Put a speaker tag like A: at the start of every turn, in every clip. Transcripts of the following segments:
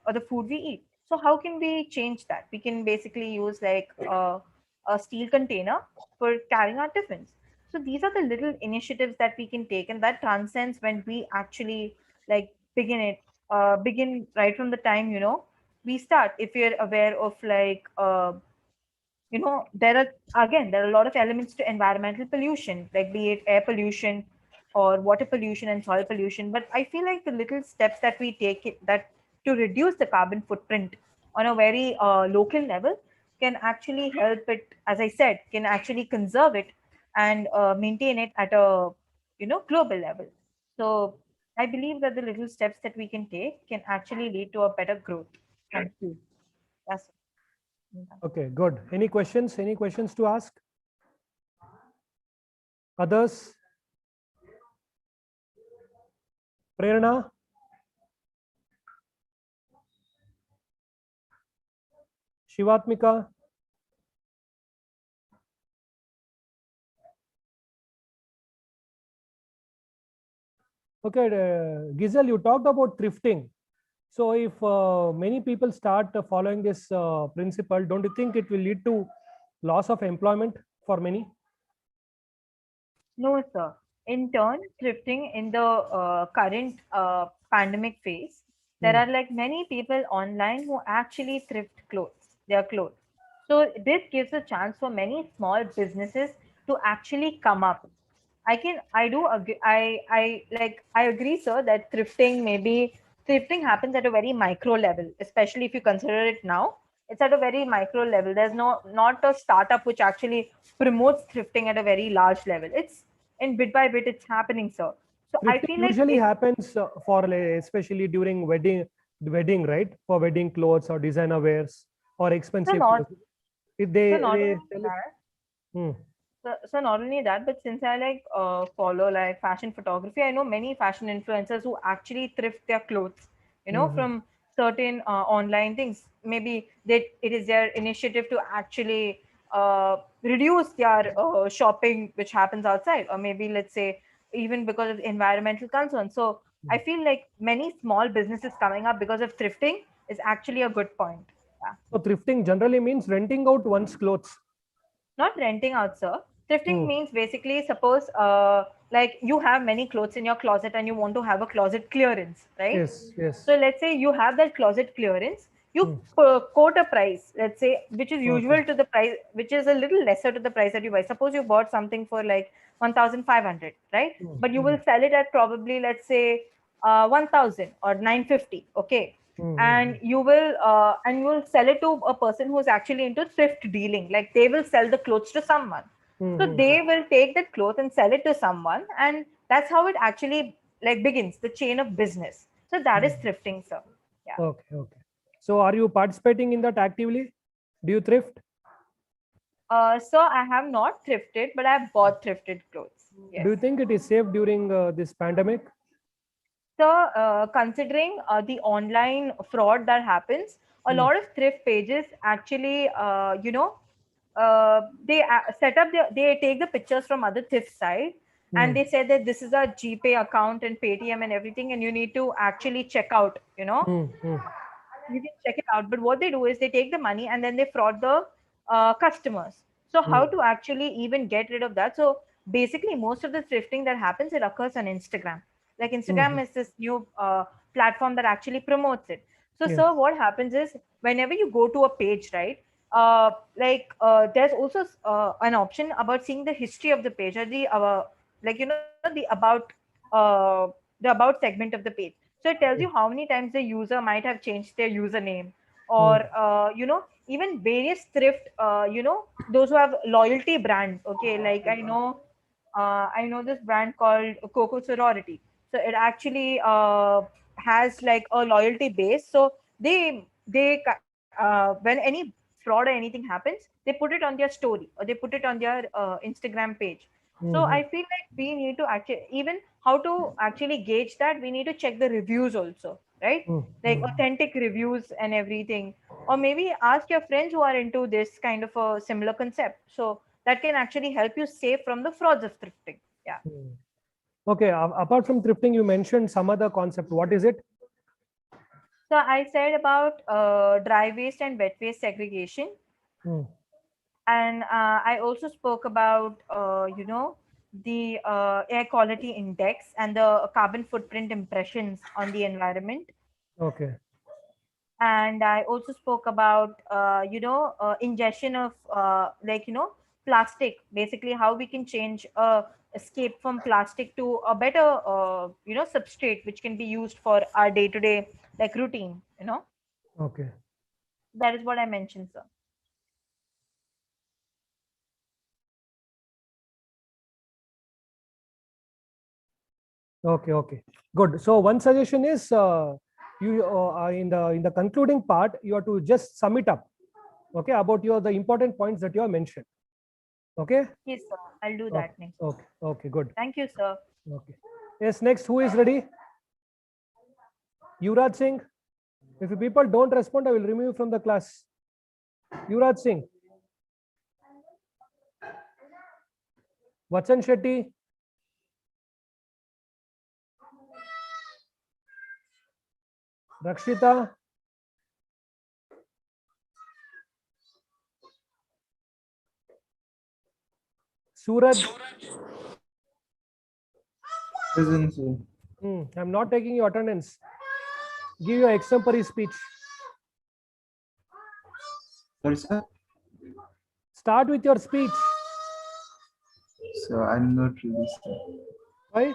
A: or the food we eat. So how can we change that? We can basically use like a steel container for carrying our tiffins. So these are the little initiatives that we can take, and that transcends when we actually like begin right from the time we start. If you're aware of like there are a lot of elements to environmental pollution, like be it air pollution or water pollution and soil pollution. But I feel like the little steps that we take that to reduce the carbon footprint on a very local level can actually help it, as I said, can actually conserve it and maintain it at a global level. So I believe that the little steps that we can take can actually lead to a better growth. Thank you. That's
B: Okay, good. Any questions? Any questions to ask? Others? Prerna? Shivatmika? Okay, Gizel, you talked about thrifting. So if many people start following this principle, don't you think it will lead to loss of employment for many?
A: No, sir. In turn, thrifting in the current pandemic phase, there
B: Hmm.
A: are like many people online who actually thrift their clothes. So this gives a chance for many small businesses to actually come up. I do agree. I agree, sir, that thrifting happens at a very micro level, especially if you consider it now. It's at a very micro level. There's not a startup which actually promotes thrifting at a very large level. It's in bit by bit it's happening, sir. So I
B: Thrifting
A: feel like
B: usually
A: it
B: happens for especially during wedding, right? For wedding clothes or designer wears or
A: so
B: expensive
A: not
B: clothes. If
A: so not
B: they
A: only
B: sell it.
A: that
B: Hmm.
A: so not only that, but since I like follow like fashion photography, I know many fashion influencers who actually thrift their clothes,
B: Hmm.
A: from certain online things. Maybe it is their initiative to actually reduce their shopping which happens outside, or maybe let's say even because of environmental concerns. So I feel like many small businesses coming up because of thrifting is actually a good point. Yeah.
B: So thrifting generally means renting out one's clothes.
A: Not renting out, sir. Thrifting
B: Hmm.
A: means basically suppose like you have many clothes in your closet and you want to have a closet clearance, right?
B: Yes, yes.
A: So let's say you have that closet clearance, you
B: Hmm.
A: quote a price, let's say, which is
B: Okay.
A: usual to the price, which is a little lesser to the price that you buy. Suppose you bought something for like 1,500, right?
B: Hmm.
A: But you
B: Hmm.
A: will sell it at probably, let's say, 1,000 or 950, okay?
B: Hmm. Hmm.
A: And you will sell it to a person who's actually into thrift dealing. Like they will sell the clothes to someone,
B: Hmm.
A: so
B: Hmm.
A: they will take that cloth and sell it to someone, and that's how it actually like begins the chain of business. So that
B: Hmm.
A: is thrifting, sir. Yeah.
B: Okay, okay. So are you participating in that actively? Do you thrift?
A: So I have not thrifted, but I've bought thrifted clothes.
B: Do
A: Yes.
B: you think it is safe during this pandemic?
A: So, considering the online fraud that happens, a
B: Hmm.
A: lot of thrift pages actually, they take the pictures from other thrift site,
B: Hmm.
A: and they say that this is a GPay account and Paytm and everything, and you need to actually check out.
B: Hmm. Hmm.
A: You can check it out. But what they do is they take the money and then they fraud the customers. So
B: Hmm.
A: how to actually even get rid of that? So basically, most of the thrifting that happens, it occurs on Instagram. Like
B: Hmm. Hmm.
A: Instagram is this new platform that actually promotes it. So,
B: Yes.
A: sir, what happens is whenever you go to a page, right? There's also an option about seeing the history of the page, or the about segment of the page. So it tells you
B: Yes.
A: how many times the user might have changed their username,
B: Hmm.
A: or even various thrift, those who have loyalty brand. Okay, like I know this brand called Coco Sorority. So it actually has like a loyalty base. So when any fraud or anything happens, they put it on their story, or they put it on their Instagram page. So
B: Hmm.
A: I feel like we need to actually, even how to actually gauge that, we need to check the reviews also, right?
B: Hmm.
A: Like
B: Hmm.
A: authentic reviews and everything. Or maybe ask your friends who are into this kind of a similar concept. So that can actually help you save from the frauds of thrifting. Yeah.
B: Hmm. Okay. Apart from thrifting, you mentioned some other concept. What is it?
A: So I said about dry waste and wet waste segregation,
B: Hmm.
A: and I also spoke about the air quality index and the carbon footprint impressions on the environment.
B: Okay.
A: And I also spoke about ingestion of plastic, basically how we can change escape from plastic to a better substrate which can be used for our day to day like routine.
B: Okay.
A: That is what I mentioned, sir.
B: Okay. Okay. Good. So one suggestion is you in the concluding part you have to just sum it up. Okay, about your the important points that you have mentioned. Okay.
A: Yes, sir, I'll do
B: Okay.
A: that next.
B: Okay. Okay. Good.
A: Thank you, sir.
B: Okay. Yes. Next, who is ready? Yuvraj Singh. If you people don't respond, I will remove you from the class. Yuvraj Singh. Vachan Shetty. Rakshita. Suraj.
C: Present, sir.
B: I'm not taking your attendance. Give your extempore speech.
C: Sorry, sir.
B: Start with your speech.
C: So I'm not really sure.
B: Why?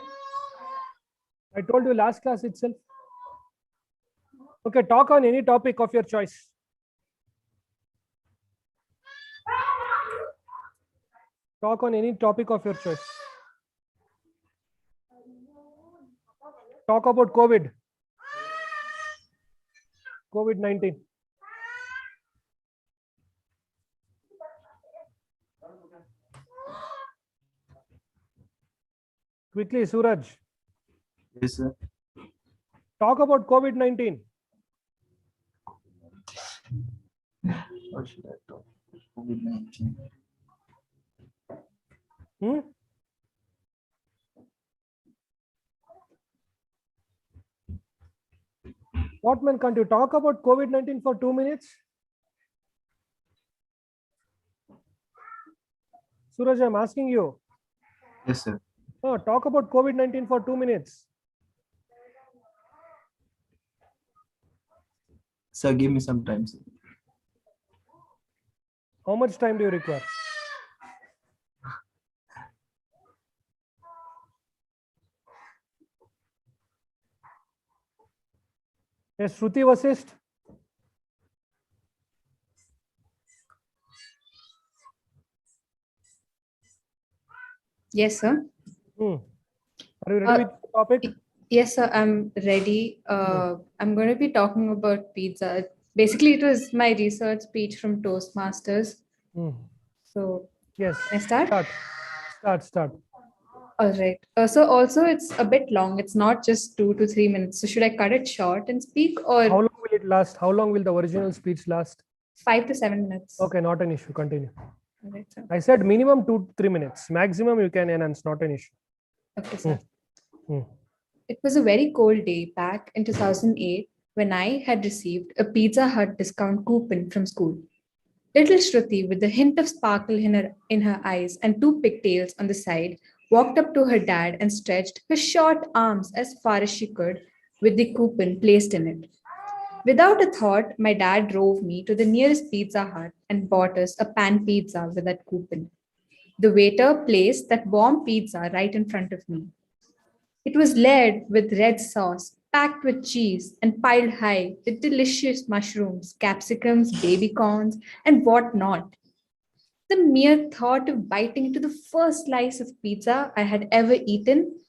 B: I told you last class itself. Okay, talk on any topic of your choice. Talk on any topic of your choice. Talk about COVID-19. Quickly, Suraj.
C: Yes, sir.
B: Talk about COVID-19.
C: What should I talk? COVID-19.
B: Hmm? What man, can't you talk about COVID-19 for 2 minutes? Suraj, I'm asking you.
C: Yes, sir.
B: No, talk about COVID-19 for 2 minutes.
C: Sir, give me some time, sir.
B: How much time do you require? Yes, Shruti Vasist.
D: Yes, sir.
B: Hmm. Are you ready with the topic?
D: Yes, sir. I'm ready. I'm going to be talking about pizza. Basically, it was my research speech from Toastmasters.
B: Hmm.
D: So,
B: Yes.
D: can I start?
B: Start.
D: All right. So, also, it's a bit long. It's not just 2 to 3 minutes. So, should I cut it short and speak,
B: How
D: or
B: long will it last? How long will the original speech last?
D: 5 to 7 minutes?
B: Okay, not an issue. Continue.
D: All right, sir.
B: I said minimum 2 to 3 minutes. Maximum you can enhance, not an issue.
D: Okay, sir.
B: Hmm.
D: It was a very cold day back in 2008 when I had received a Pizza Hut discount coupon from school. Little Shruti, with a hint of sparkle in her eyes and two pigtails on the side, walked up to her dad and stretched her short arms as far as she could with the coupon placed in it. Without a thought, my dad drove me to the nearest Pizza Hut and bought us a pan pizza with that coupon. The waiter placed that warm pizza right in front of me. It was layered with red sauce, packed with cheese, and piled high with delicious mushrooms, capsicums, baby corns, and what not. The mere thought of biting into the first slice of pizza I had ever eaten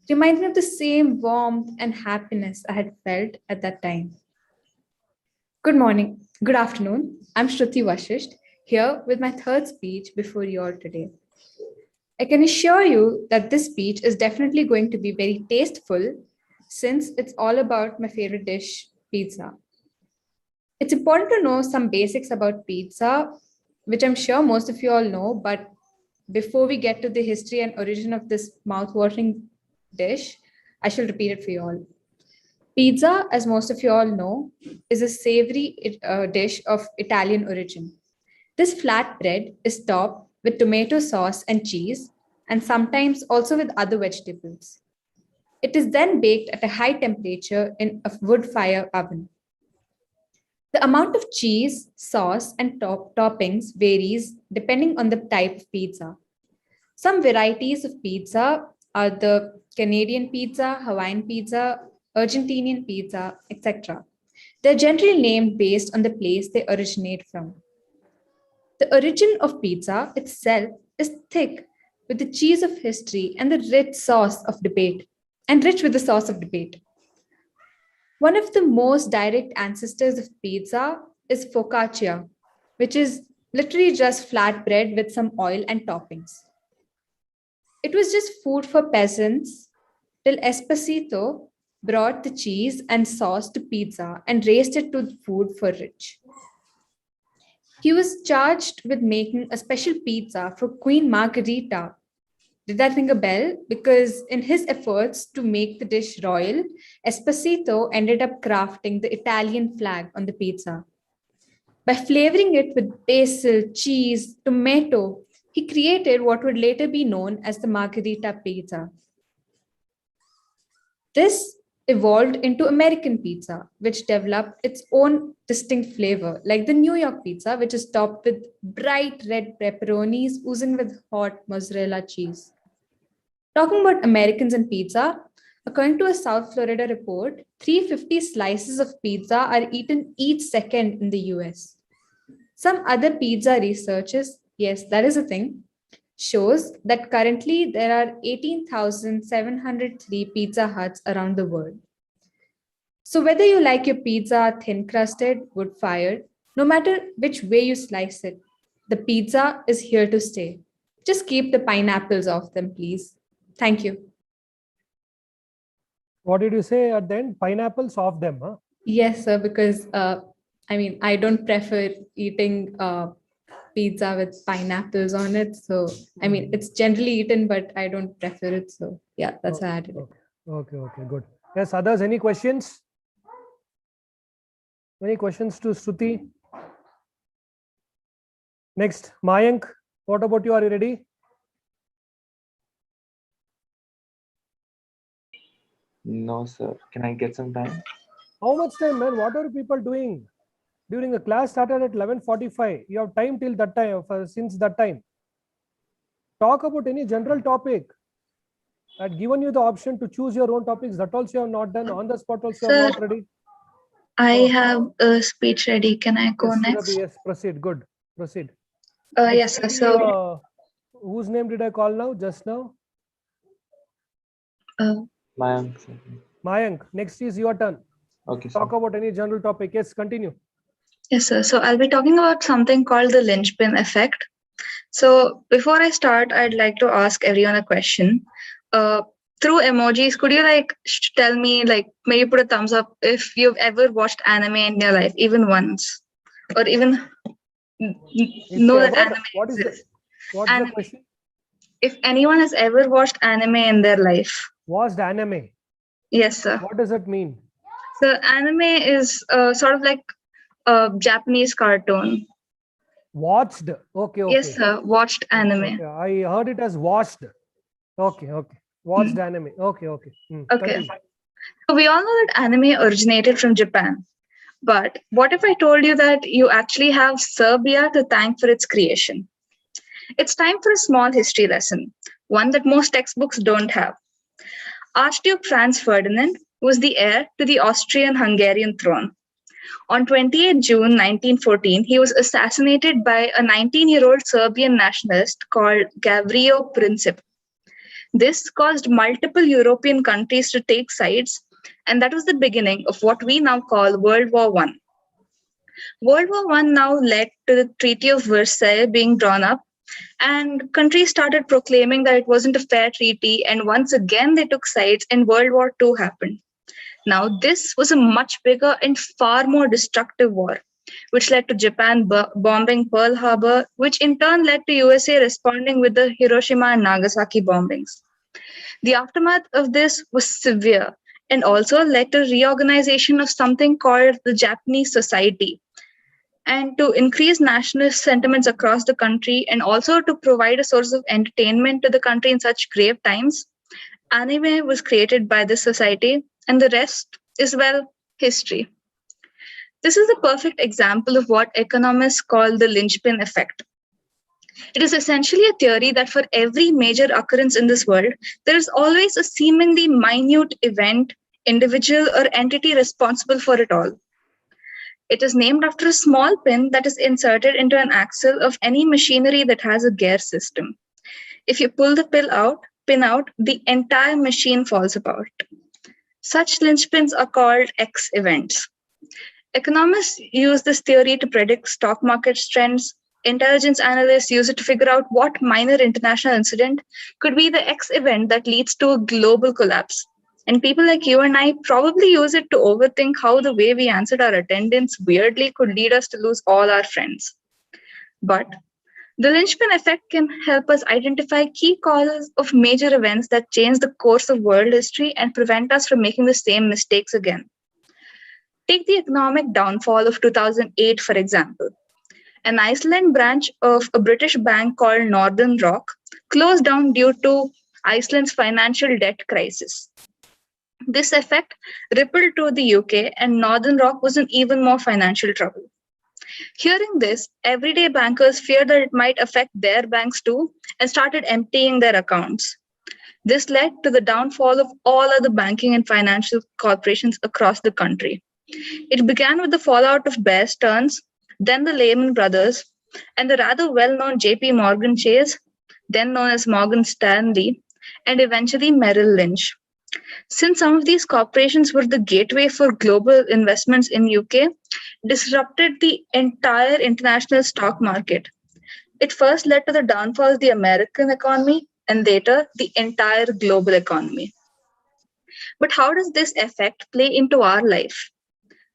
D: reminded me of the same warmth and happiness I had felt at that time. Good morning, good afternoon. I'm Shruti Vashisht, here with my third speech before you all today. I can assure you that this speech is definitely going to be very tasteful since it's all about my favorite dish, pizza. It's important to know some basics about pizza, which I'm sure most of you all know, but before we get to the history and origin of this mouth-watering dish, I shall repeat it for you all. Pizza, as most of you all know, is a savory dish of Italian origin. This flatbread is topped with tomato sauce and cheese, and sometimes also with other vegetables. It is then baked at a high temperature in a wood fire oven. The amount of cheese, sauce, and toppings varies depending on the type of pizza. Some varieties of pizza are the Canadian pizza, Hawaiian pizza, Argentinian pizza, etc. They're generally named based on the place they originate from. The origin of pizza itself is thick with the cheese of history and the rich sauce of debate, and rich with the sauce of debate. One of the most direct ancestors of pizza is focaccia, which is literally just flatbread with some oil and toppings. It was just food for peasants till Esposito brought the cheese and sauce to pizza and raised it to food for rich. He was charged with making a special pizza for Queen Margherita. Did that ring a bell? Because in his efforts to make the dish royal, Esposito ended up crafting the Italian flag on the pizza. By flavoring it with basil, cheese, tomato, he created what would later be known as the Margherita pizza. This evolved into American pizza, which developed its own distinct flavor, like the New York pizza, which is topped with bright red pepperonis oozing with hot mozzarella cheese. Talking about Americans and pizza, according to a South Florida report, 350 slices of pizza are eaten each second in the US. Some other pizza researchers, yes, that is a thing, shows that currently there are 18,703 Pizza Huts around the world. So whether you like your pizza thin crusted, wood fired, no matter which way you slice it, the pizza is here to stay. Just keep the pineapples off them, please. Thank you.
B: What did you say at the end? Pineapples off them, huh?
D: Yes, sir, because I don't prefer eating pizza with pineapples on it. So, it's generally eaten, but I don't prefer it. So, yeah, that's why I added it.
B: Okay, good. Yes, others, any questions? Any questions to Shruti? Next, Mayank, what about you? Are you ready?
C: No, sir. Can I get some time?
B: How much time, man? What are people doing? During the class started at 11:45. You have time till that time, since that time. Talk about any general topic. I had given you the option to choose your own topics. That also you have not done. On the spot also you have not ready.
E: I have a speech ready. Can I go
B: Yes,
E: next?
B: Surabhi, yes, proceed. Good. Proceed.
E: Yes, sir. So,
B: Whose name did I call now? Just now?
C: Mayank, sir.
B: Mayank, next is your turn.
C: Okay, sir.
B: Talk about any general topic. Yes, continue.
E: yes, sir. So I'll be talking about something called the linchpin effect. So before I start, I'd like to ask everyone a question. Through emojis, could you tell me, maybe put a thumbs up if you've ever watched anime in your life, even once, or even know that anime exists?
B: What's the question?
E: If anyone has ever watched anime in their life.
B: Watched anime?
E: Yes, sir.
B: What does it mean?
E: So anime is sort of like a Japanese cartoon.
B: Watched? Okay.
E: Yes, sir. Watched anime.
B: Okay. I heard it as watched. Okay. Watched anime. Okay.
E: Okay.
B: Continue.
E: So we all know that anime originated from Japan. But what if I told you that you actually have Serbia to thank for its creation? It's time for a small history lesson, one that most textbooks don't have. Archduke Franz Ferdinand was the heir to the Austrian-Hungarian throne. On 28 June 1914, he was assassinated by a 19-year-old Serbian nationalist called Gavrilo Princip. This caused multiple European countries to take sides, and that was the beginning of what we now call World War I. World War I now led to the Treaty of Versailles being drawn up, and countries started proclaiming that it wasn't a fair treaty, and once again they took sides, and World War II happened. Now, this was a much bigger and far more destructive war, which led to Japan bombing Pearl Harbor, which in turn led to USA responding with the Hiroshima and Nagasaki bombings. The aftermath of this was severe, and also led to reorganization of something called the Japanese society, and to increase nationalist sentiments across the country, and also to provide a source of entertainment to the country in such grave times. Anime was created by this society, and the rest is, well, history. This is a perfect example of what economists call the linchpin effect. It is essentially a theory that for every major occurrence in this world, there is always a seemingly minute event, individual, or entity responsible for it all. It is named after a small pin that is inserted into an axle of any machinery that has a gear system. If you pull the pin out, the entire machine falls apart. Such linchpins are called X events. Economists use this theory to predict stock market trends. Intelligence analysts use it to figure out what minor international incident could be the X event that leads to a global collapse. And people like you and I probably use it to overthink how the way we answered our attendance weirdly could lead us to lose all our friends. But the linchpin effect can help us identify key causes of major events that change the course of world history and prevent us from making the same mistakes again. Take the economic downfall of 2008, for example. An Iceland branch of a British bank called Northern Rock closed down due to Iceland's financial debt crisis. This effect rippled to the UK, and Northern Rock was in even more financial trouble. Hearing this, everyday bankers feared that it might affect their banks too and started emptying their accounts. This led to the downfall of all other banking and financial corporations across the country. It began with the fallout of Bear Stearns, then the Lehman Brothers, and the rather well-known JP Morgan Chase, then known as Morgan Stanley, and eventually Merrill Lynch. Since some of these corporations were the gateway for global investments in UK, disrupted the entire international stock market. It first led to the downfall of the American economy and later the entire global economy. But how does this effect play into our life?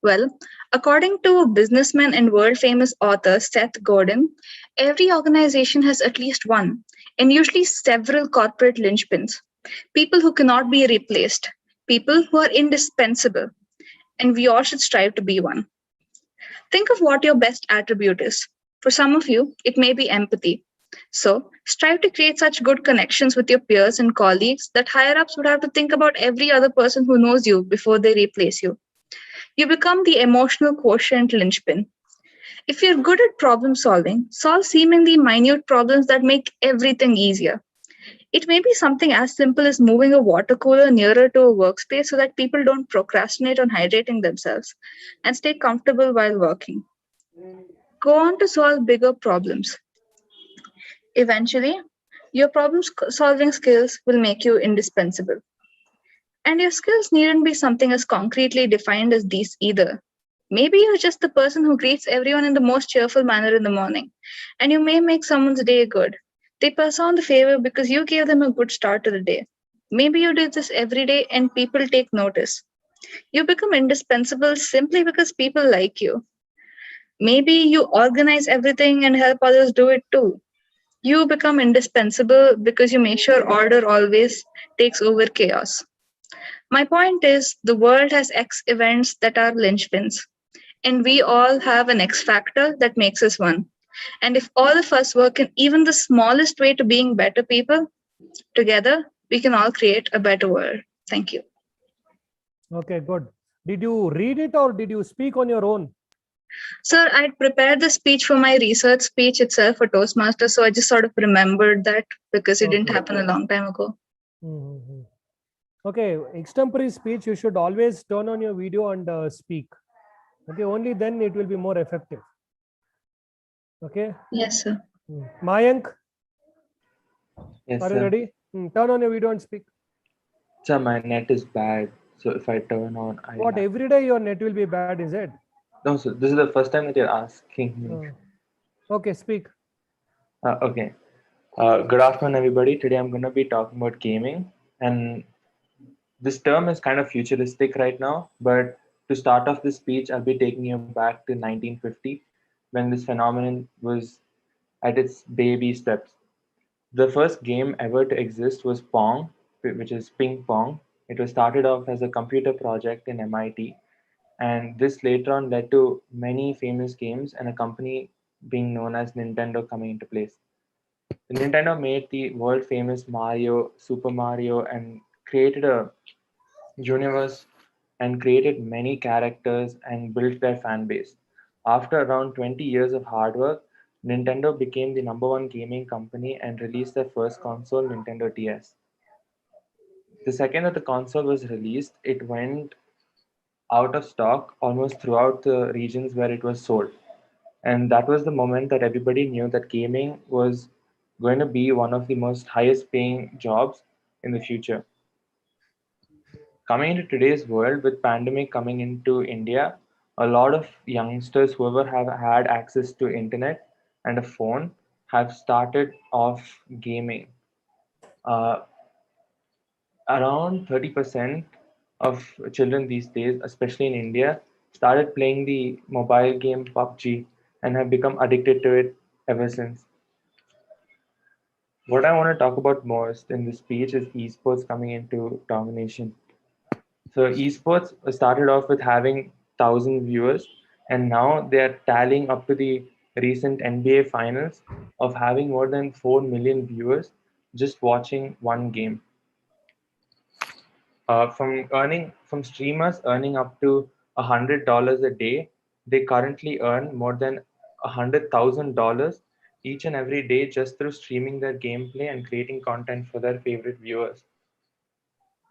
E: Well, according to businessman and world famous author Seth Godin, every organization has at least one, and usually several corporate linchpins. People who cannot be replaced, people who are indispensable, and we all should strive to be one. Think of what your best attribute is. For some of you, it may be empathy. So, strive to create such good connections with your peers and colleagues that higher ups would have to think about every other person who knows you before they replace you. You become the emotional quotient linchpin. If you're good at problem solving, solve seemingly minute problems that make everything easier. It may be something as simple as moving a water cooler nearer to a workspace so that people don't procrastinate on hydrating themselves and stay comfortable while working. Go on to solve bigger problems. Eventually, your problem solving skills will make you indispensable. And your skills needn't be something as concretely defined as these either. Maybe you're just the person who greets everyone in the most cheerful manner in the morning, and you may make someone's day good. They pass on the favor because you gave them a good start to the day. Maybe you do this every day and people take notice. You become indispensable simply because people like you. Maybe you organize everything and help others do it too. You become indispensable because you make sure order always takes over chaos. My point is, the world has X events that are linchpins, and we all have an X factor that makes us one. And if all of us work in even the smallest way to being better people, together we can all create a better world. Thank you.
B: Okay, good. Did you read it or did you speak on your own?
E: Sir, I'd prepared the speech for my research speech itself for Toastmasters, so I just sort of remembered that because it didn't
B: Okay.
E: happen a long time ago.
B: Mm-hmm. Okay, extempore speech, you should always turn on your video and speak. Okay, only then it will be more effective. Okay.
E: Yes, sir.
B: Mayank,
C: Yes,
B: are you
C: sir.
B: ready? Turn on your video and speak.
C: Sir, my net is bad. So if I turn on, I
B: What, every day your net will be bad, is it?
C: No, sir. This is the first time that you're asking me.
B: Okay, speak.
C: Okay. Good afternoon, everybody. Today I'm going to be talking about gaming. And this term is kind of futuristic right now. But to start off this speech, I'll be taking you back to 1950 when this phenomenon was at its baby steps. The first game ever to exist was Pong, which is ping pong. It was started off as a computer project in MIT, and this later on led to many famous games and a company being known as Nintendo coming into place. Nintendo made the world famous Mario, Super Mario, and created a universe and created many characters and built their fan base. After around 20 years of hard work, Nintendo became the number one gaming company and released their first console, Nintendo DS. The second that the console was released, it went out of stock almost throughout the regions where it was sold. And that was the moment that everybody knew that gaming was going to be one of the most highest paying jobs in the future. Coming into today's world with pandemic coming into India, a lot of youngsters, whoever have had access to internet and a phone, have started off gaming. Uh, Around 30% of children these days, especially in India, started playing the mobile game PUBG and have become addicted to it ever since. What I want to talk about most in this speech is esports coming into domination. So esports started off with having 1,000 viewers, and now they are tallying up to the recent NBA finals of having more than 4 million viewers just watching one game. From streamers earning up to $100 a day, they currently earn more than $100,000 each and every day just through streaming their gameplay and creating content for their favorite viewers.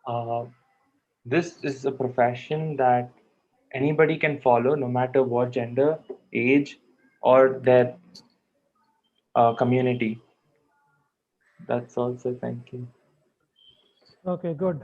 C: Uh, this is a profession that anybody can follow, no matter what gender, age, or their community. That's also thank you.
B: Okay, good.